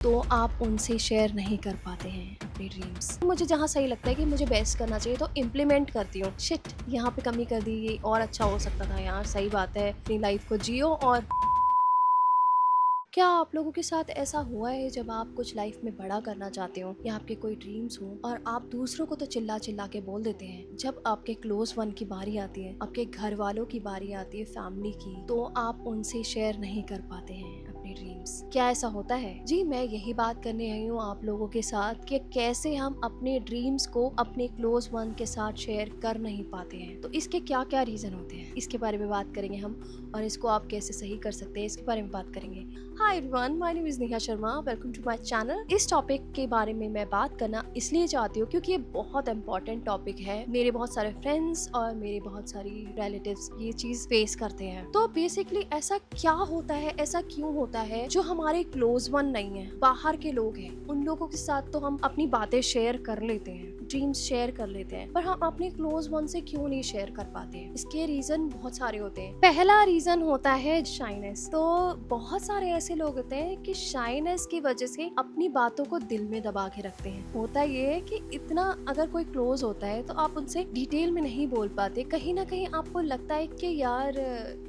तो आप उनसे शेयर नहीं कर पाते हैं अपने ड्रीम्स। मुझे जहाँ सही लगता है कि मुझे बेस्ट करना चाहिए तो इम्प्लीमेंट करती हूँ। शिट, यहाँ पे कमी कर दी, ये और अच्छा हो सकता था यार, सही बात है, अपनी लाइफ को जियो। और क्या आप लोगों के साथ ऐसा हुआ है जब आप कुछ लाइफ में बड़ा करना चाहते हो या आपके कोई ड्रीम्स हो और आप दूसरों को तो चिल्ला चिल्ला के बोल देते हैं, जब आपके क्लोज वन की बारी आती है, आपके घर वालों की बारी आती है, फैमिली की, तो आप उनसे शेयर नहीं कर पाते हैं अपने ड्रीम्स? क्या ऐसा होता है? जी, मैं यही बात करने आई हूँ आप लोगों के साथ कि कैसे हम अपने ड्रीम्स को अपने क्लोज वन के साथ शेयर कर नहीं पाते हैं। तो इसके क्या क्या रीजन होते हैं, इसके बारे में बात करेंगे हम, और इसको आप कैसे सही कर सकते हैं इसके बारे में बात करेंगे। Hi everyone, my name is Neha Sharma, welcome to my channel. इस टॉपिक के बारे में मैं बात करना इसलिए चाहती हूँ क्योंकि ये बहुत इंपॉर्टेंट टॉपिक है। मेरे बहुत सारे फ्रेंड्स और मेरे बहुत सारी रिलेटिव्स ये चीज फेस करते हैं। तो बेसिकली ऐसा क्या होता है, ऐसा क्यों होता है, जो हमारे क्लोज वन नहीं है, बाहर के लोग हैं, उन लोगों के साथ तो हम अपनी बातें शेयर कर लेते हैं, ड्रीम्स शेयर कर लेते हैं, पर हम अपने क्लोज वन से क्यों नहीं शेयर कर पाते हैं? इसके रीजन बहुत सारे होते हैं। पहला रीजन होता है शाइनेस। तो बहुत सारे ऐसे लोग होते हैं कि शाइनेस की वजह से अपनी बातों को दिल में दबा के रखते हैं। होता ये है कि इतना अगर कोई क्लोज होता है तो आप उनसे डिटेल में नहीं बोल पाते। कहीं ना कहीं आपको लगता है कि यार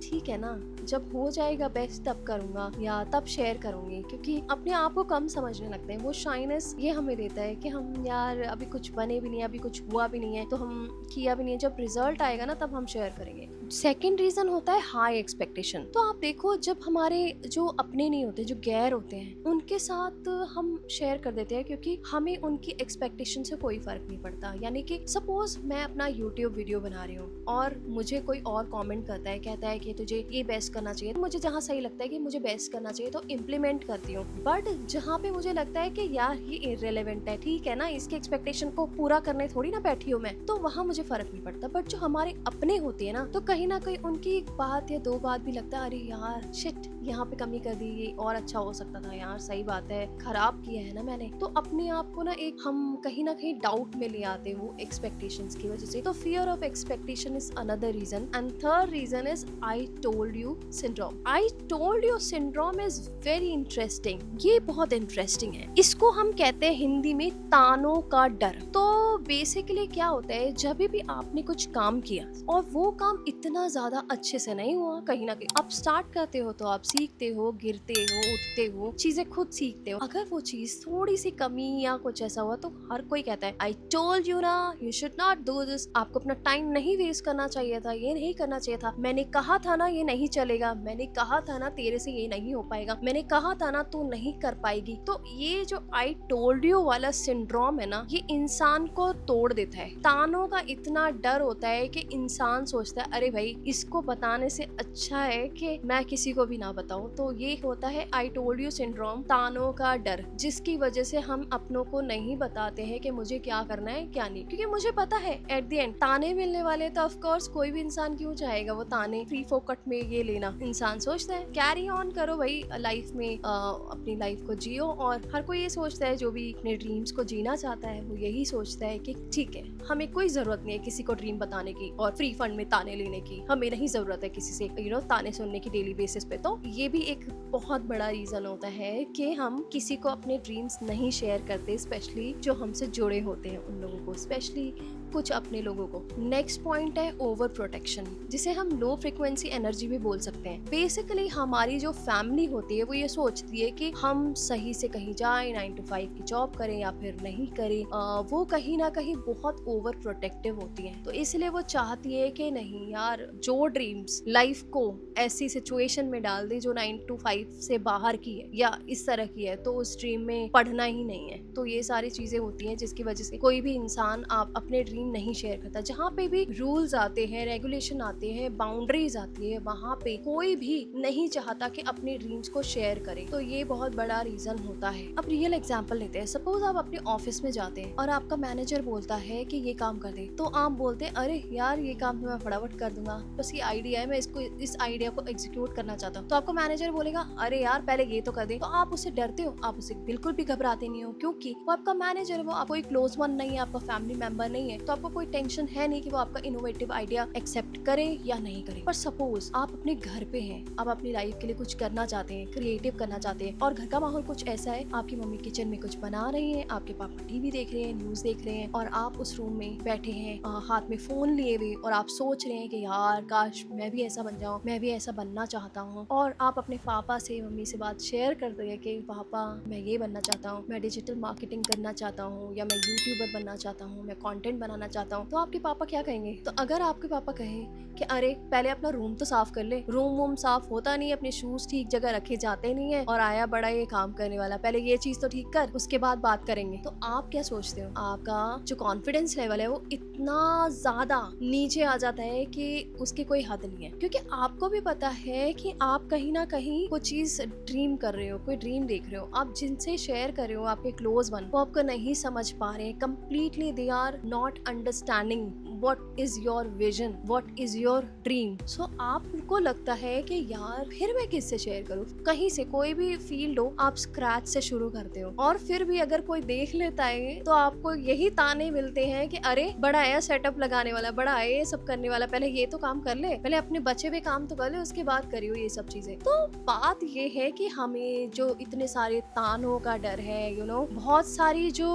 ठीक है ना, जब हो जाएगा बेस्ट तब करूंगा या तब शेयर करूंगी, क्योंकि अपने आप को कम समझने लगते हैं। वो शाइनेस ये हमें देता है कि हम यार अभी कुछ बने भी नहीं, अभी कुछ हुआ भी नहीं है, तो हम किया भी नहीं है, जब रिजल्ट आएगा ना तब हम शेयर करेंगे। सेकेंड रीजन होता है हाई एक्सपेक्टेशन। तो आप देखो, जब हमारे जो अपने नहीं होते, जो गैर होते हैं, उनके साथ हम शेयर कर देते हैं क्योंकि हमें उनकी एक्सपेक्टेशन से कोई फर्क नहीं पड़ता। यानी कि सपोज मैं अपना यूट्यूब वीडियो बना रही हूँ और मुझे कोई और कमेंट करता है, कहता है कि तुझे ये बेस्ट करना चाहिए। मुझे जहाँ सही लगता है कि मुझे बेस्ट करना चाहिए तो इम्प्लीमेंट करती हूँ। बट जहाँ पे मुझे लगता है कि यार ये इररिलेवेंट है, ठीक है ना, इसके एक्सपेक्टेशन को पूरा करने थोड़ी ना बैठी हूँ मैं, तो वहाँ मुझे फर्क नहीं पड़ता। बट जो हमारे अपने होते हैं ना, तो कहीं ना कहीं उनकी एक बात या दो बात भी लगता है, अरे यार शिट, यहाँ पे कमी कर दी, ये और अच्छा हो सकता था यार, सही बात है, खराब किया है ना मैंने। तो अपने आप को ना एक हम कहीं ना कहीं डाउट में ले आते वो एक्सपेक्टेशंस की वजह से। तो fear of expectation is another reason. And third reason is I told you syndrome. I told you syndrome is very interesting. ये बहुत इंटरेस्टिंग है। इसको हम कहते हैं हिंदी में तानों का डर। तो बेसिकली क्या होता है, जब भी आपने कुछ काम किया और वो काम इतना ज्यादा अच्छे से नहीं हुआ, कहीं ना कहीं आप स्टार्ट करते हो तो आप सीखते हो, गिरते हो, उठते हो, चीजें खुद सीखते हो। अगर वो चीज थोड़ी सी कमी या कुछ ऐसा हुआ तो हर कोई कहता है आई टोल्ड यू ना, you should not do this. आपको अपना टाइम नहीं वेस्ट करना चाहिए था, ये नहीं करना चाहिए था, मैंने कहा था ना ये नहीं चलेगा, मैंने कहा था ना तेरे से ये नहीं हो पाएगा, मैंने कहा था ना तू नहीं कर पाएगी। तो ये जो आई टोल्ड यू वाला सिंड्रोम है ना, ये इंसान को तोड़ देता है। तानों का इतना डर होता है कि इंसान सोचता है अरे भाई, इसको बताने से अच्छा है कि मैं किसी को भी ना बताऊं। तो ये होता है आई टोल्ड यू सिंड्रोम, तानों का डर, जिसकी वजह से हम अपनों को नहीं बताते हैं कि मुझे क्या करना है क्या नहीं, क्योंकि मुझे पता है एट द एंड ताने मिलने वाले। तो ऑफ कोर्स कोई भी इंसान क्यों चाहेगा वो ताने फ्री फोकट में ये लेना। इंसान सोचता है कैरी ऑन करो भाई लाइफ में, अपनी लाइफ को जियो। और हर कोई ये सोचता है, जो भी अपने ड्रीम्स को जीना चाहता है वो यही सोचता है कि ठीक है, हमें कोई जरूरत नहीं है किसी को ड्रीम बताने की और फ्री फंड में ताने लेने की, हमें नहीं जरूरत है किसी से ताने सुनने की डेली बेसिस पे। तो ये भी एक बहुत बड़ा रीजन होता है कि हम किसी को अपने ड्रीम्स नहीं शेयर करते, स्पेशली जो हमसे जुड़े होते हैं उन लोगों को, स्पेशली कुछ अपने लोगों को। नेक्स्ट पॉइंट है ओवर प्रोटेक्शन, जिसे हम लो फ्रिक्वेंसी एनर्जी भी बोल सकते हैं। बेसिकली हमारी जो फैमिली होती है वो ये सोचती है कि हम सही से कहीं जाएं, 9 to 5 की जॉब करें या फिर नहीं करें। वो कहीं ना कहीं बहुत ओवर प्रोटेक्टिव होती है। तो इसलिए वो चाहती है कि नहीं यार, जो ड्रीम्स लाइफ को ऐसी सिचुएशन में डाल दे जो 9 to 5 से बाहर की है या इस तरह की है, तो उस ड्रीम में पढ़ना ही नहीं है। तो ये सारी चीजें होती हैं जिसकी वजह से कोई भी इंसान आप अपने ड्रीम नहीं शेयर करता। जहाँ पे भी रूल्स आते हैं, रेगुलेशन आते हैं, बाउंड्रीज आती है, वहाँ पे कोई भी नहीं चाहता कि अपने ड्रीम्स को शेयर करे। तो ये बहुत बड़ा रीजन होता है। अब रियल एग्जांपल लेते हैं। सपोज आप अपने ऑफिस में जाते हैं और आपका मैनेजर बोलता है कि ये काम कर दे, तो आप बोलते हैं अरे यार ये काम तो मैं फटाफट कर दूंगा, बस ये आइडिया है, मैं इस आइडिया को एग्जीक्यूट करना चाहता हूँ। तो आपको मैनेजर बोलेगा अरे यार पहले ये तो कर दे, तो आप उससे डरते हो, आप उससे बिल्कुल भी घबराते नहीं हो, क्योंकि वो आपका मैनेजर है, वो आपको कोई क्लोज वन नहीं है, आपका फैमिली मेंबर नहीं है, तो आपको कोई टेंशन है नहीं कि वो आपका इनोवेटिव आइडिया एक्सेप्ट करे या नहीं करे। पर सपोज आप अपने घर पे हैं, आप अपनी लाइफ के लिए कुछ करना चाहते हैं, क्रिएटिव करना चाहते हैं, और घर का माहौल कुछ ऐसा है, आपकी मम्मी किचन में कुछ बना रही है, आपके पापा टीवी देख रहे हैं, न्यूज देख रहे हैं, और आप उस रूम में बैठे हैं हाथ में फोन लिए हुए, और आप सोच रहे हैं कि यार काश मैं भी ऐसा बन जाऊं, मैं भी ऐसा बनना चाहता हूँ, और आप अपने पापा से मम्मी से बात शेयर करते हैं कि पापा मैं ये बनना चाहता हूँ, मैं डिजिटल मार्केटिंग करना चाहता हूँ, या मैं यूट्यूबर बनना चाहता हूँ, मैं कंटेंट बनाना चाहता हूँ। तो आपके पापा क्या कहेंगे? तो अगर आपके पापा कहें कि अरे पहले अपना रूम तो साफ कर ले, रूम वूम साफ होता नहीं, अपने शूज ठीक जगह रखे जाते नहीं है, और आया बड़ा ये काम करने वाला, पहले ये चीज तो ठीक कर, उसके बाद बात करेंगे, तो आप क्या सोचते हो? आपका जो कॉन्फिडेंस लेवल है वो इतना ज्यादा नीचे आ जाता है कि उसकी कोई हद नहीं है, क्योंकि आपको भी पता है कि आप कहीं ना कहीं कोई चीज ड्रीम कर रहे हो, कोई ड्रीम देख रहे हो, आप जिनसे शेयर कर रहे हो, आपके क्लोज वन, वो आपको नहीं समझ पा रहे, completely they are not understanding what is your vision, what is your dream। so आपको लगता है कि यार फिर मैं किससे शेयर करूँ, कहीं से कोई भी फील्ड हो आप स्क्रैच से शुरू करते हो, और फिर भी अगर कोई देख लेता है तो आपको यही ताने मिलते हैं कि अरे बड़ा आया सेटअप लगाने वाला, बड़ा आया ये सब करने वाला, पहले ये तो काम कर ले, पहले अपने बचे हुए काम तो कर ले, उसके बाद करियो ये सब चीजें। तो बात ये है कि हमें जो इतने सारे तानों का डर है, बहुत सारी जो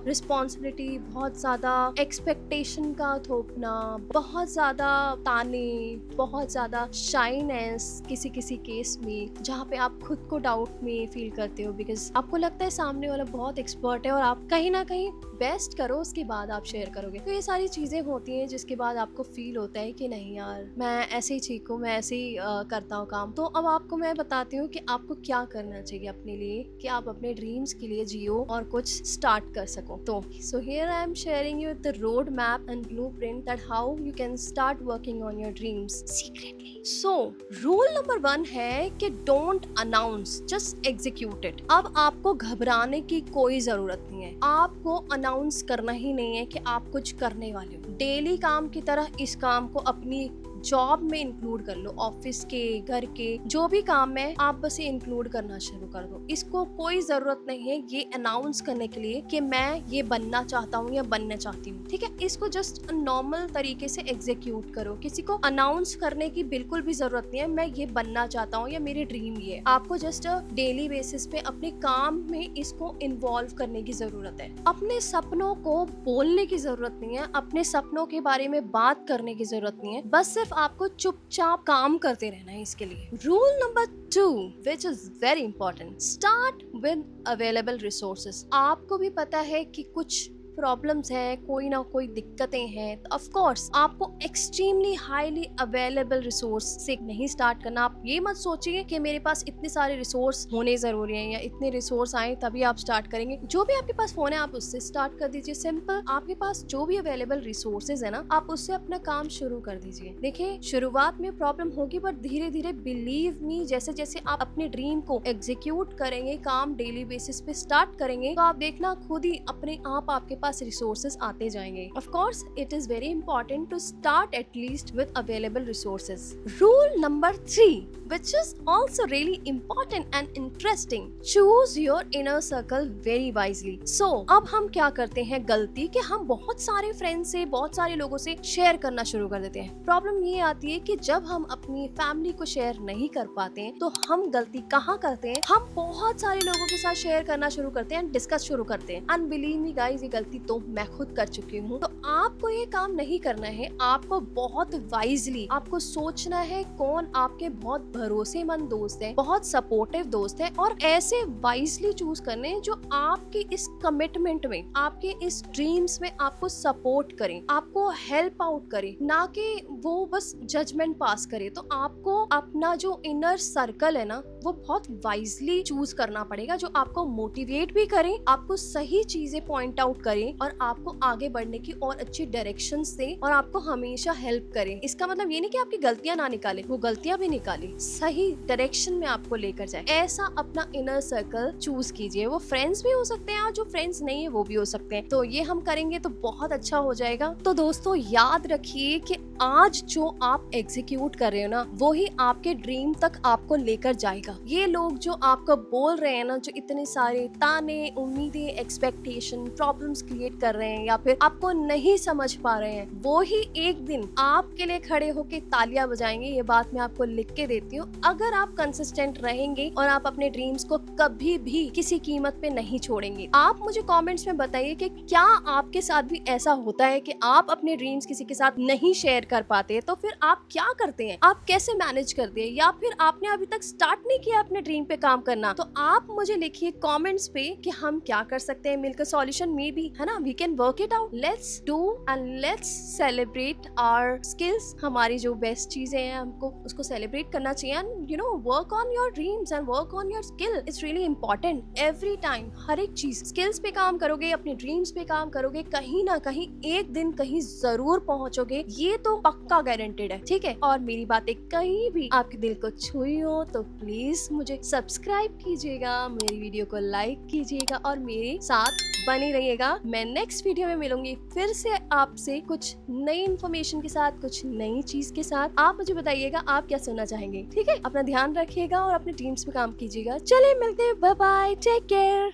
रिस्पॉन्सिबिलिटी, बहुत ज्यादा एक्सपेक्टेशन का थोपना, बहुत ज्यादा ताने, बहुत ज्यादा शाइनेस किसी किसी केस में, जहाँ पे आप खुद को डाउट में फील करते हो, बिकॉज आपको लगता है सामने वाला बहुत एक्सपर्ट है और आप कहीं ना कहीं बेस्ट करो उसके बाद आप शेयर करोगे। तो ये सारी चीजें होती हैं जिसके बाद आपको फील होता है कि नहीं यार मैं ऐसे ही ठीक हूँ, मैं ऐसे ही करता हूँ काम। तो अब आपको मैं बताती हूँ कि आपको क्या करना चाहिए अपने लिए कि आप अपने ड्रीम्स के लिए जियो और कुछ स्टार्ट कर सको। तो so here I am sharing you the road map and blueprint that how you can start working on your dreams secretly. So rule number 1 है कि don't announce, just execute it. अब आपको घबराने की कोई जरूरत नहीं है, आपको अनाउंस करना ही नहीं है कि आप कुछ करने वाले हो। डेली काम की तरह इस काम को अपनी जॉब में इंक्लूड कर लो, ऑफिस के, घर के जो भी काम है आप बस ये इंक्लूड करना शुरू कर दो। इसको कोई जरूरत नहीं है ये अनाउंस करने के लिए कि मैं ये बनना चाहता हूँ या बनना चाहती हूँ, ठीक है। इसको जस्ट नॉर्मल तरीके से एग्जीक्यूट करो, किसी को अनाउंस करने की बिल्कुल भी जरूरत नहीं है मैं ये बनना चाहता हूँ या मेरी ड्रीम ये है। आपको जस्ट डेली बेसिस पे अपने काम में इसको इन्वॉल्व करने की जरूरत है। अपने सपनों को बोलने की जरूरत नहीं है, अपने सपनों के बारे में बात करने की जरूरत नहीं है, बस सिर्फ आपको चुपचाप काम करते रहना है इसके लिए। Rule number 2 which is very important, start with available resources। आपको भी पता है कि कुछ प्रॉब्लम्स है, कोई ना कोई दिक्कतें हैं, तो ऑफ कोर्स आपको एक्सट्रीमली हाईली अवेलेबल रिसोर्स से नहीं स्टार्ट करना। आप ये मत सोचिए कि मेरे पास इतने सारे रिसोर्स होने जरूरी हैं या इतने रिसोर्स आए तभी आप स्टार्ट करेंगे। जो भी आपके पास फोन है आप उससे स्टार्ट कर दीजिए, सिंपल। आपके पास जो भी अवेलेबल रिसोर्सेज है ना आप उससे अपना काम शुरू कर दीजिए। देखिए शुरुआत में प्रॉब्लम होगी बट धीरे धीरे बिलीव मी जैसे जैसे आप अपने ड्रीम को एग्जीक्यूट करेंगे, काम डेली बेसिस पे स्टार्ट करेंगे, तो आप देखना खुद ही अपने आप आपके पास रिसोर्सेज आते जाएंगे। Of course, it is very important to start at least with available resources. Rule number 3, which is also really important and interesting, choose your inner circle very wisely. So, अब हम क्या करते हैं गलती कि हम बहुत सारे फ्रेंड्स से, बहुत सारे लोगों से शेयर करना शुरू कर देते हैं। प्रॉब्लम ये आती है कि जब हम अपनी फैमिली को शेयर नहीं कर पाते हैं तो हम गलती कहाँ करते हैं, हम बहुत सारे लोगों के साथ शेयर करना शुरू करते हैं, डिस्कस शुरू करते हैं। एंड बिलीव मी गाइस, ये गलती तो मैं खुद कर चुकी हूँ। तो आपको ये काम नहीं करना है, आपको बहुत वाइजली आपको सोचना है कौन आपके बहुत भरोसेमंद दोस्त है, बहुत सपोर्टिव दोस्त है, और ऐसे वाइजली चूज करने हैं जो आपके इस कमिटमेंट में, आपके इस ड्रीम्स में आपको सपोर्ट करें, आपको हेल्प आउट करें, ना कि वो बस जजमेंट पास करे। तो आपको अपना जो इनर सर्कल है ना वो बहुत वाइजली चूज करना पड़ेगा, जो आपको मोटिवेट भी करें, आपको सही चीजें पॉइंट आउट करें और आपको आगे बढ़ने की और अच्छी डायरेक्शंस दे और आपको हमेशा हेल्प करें। इसका मतलब ये नहीं कि आपकी गलतियां ना निकाले, वो गलतियां भी निकाले, सही डायरेक्शन में आपको लेकर जाए। ऐसा अपना इनर सर्कल चूज कीजिए। वो फ्रेंड्स भी हो सकते हैं और जो फ्रेंड्स नहीं है वो भी हो सकते हैं। तो ये हम करेंगे तो बहुत अच्छा हो जाएगा। तो दोस्तों याद रखिए कि आज जो आप एग्जीक्यूट कर रहे हो ना, वो ही आपके ड्रीम तक आपको लेकर जाएगा। ये लोग जो आपको बोल रहे हैं ना, जो इतने सारे ताने, उम्मीदें, एक्सपेक्टेशन, प्रॉब्लम्स क्रिएट कर रहे हैं या फिर आपको नहीं समझ पा रहे हैं, वो ही एक दिन आपके लिए खड़े होके तालियां बजाएंगे। ये बात मैं आपको लिख के देती हूँ। अगर आप कंसिस्टेंट रहेंगे और आप अपने ड्रीम्स को कभी भी किसी कीमत पे नहीं छोड़ेंगे। आप मुझे कमेंट्स में बताइए कि क्या आपके साथ भी ऐसा होता है कि आप अपने ड्रीम्स किसी के साथ नहीं शेयर कर पाते, तो फिर आप क्या करते हैं, आप कैसे मैनेज करते हैं, या फिर आपने अभी तक स्टार्ट नहीं किया अपने ड्रीम पे काम करना, तो आप मुझे लिखिए कमेंट्स पे कि हम क्या कर सकते हैं मिलकर। सॉल्यूशन में भी है ना, we can work it out. Let's do and let's celebrate our skills. हमारी जो बेस्ट चीजें हैं हमको उसको सेलिब्रेट करना चाहिए। And you know, work on your dreams and work on your skill. It's really important. Every time, हर एक चीज, स्किल्स पे काम करोगे, अपने ड्रीम्स पे काम करोगे, कहीं ना कहीं एक दिन कहीं जरूर पहुंचोगे। ये तो पक्का गारंटेड है, ठीक है। और मेरी बातें कहीं भी आपके दिल को छुई हो तो प्लीज मुझे सब्सक्राइब कीजिएगा, मेरी वीडियो को लाइक कीजिएगा और मेरे साथ बने रहिएगा। मैं नेक्स्ट वीडियो में मिलूंगी फिर से आपसे कुछ नई इन्फॉर्मेशन के साथ, कुछ नई चीज के साथ। आप मुझे बताइएगा आप क्या सुनना चाहेंगे, ठीक है। अपना ध्यान रखिएगा और अपने ड्रीम्स पे काम कीजिएगा। चलिए मिलते हैं, बाय बाय, टेक केयर।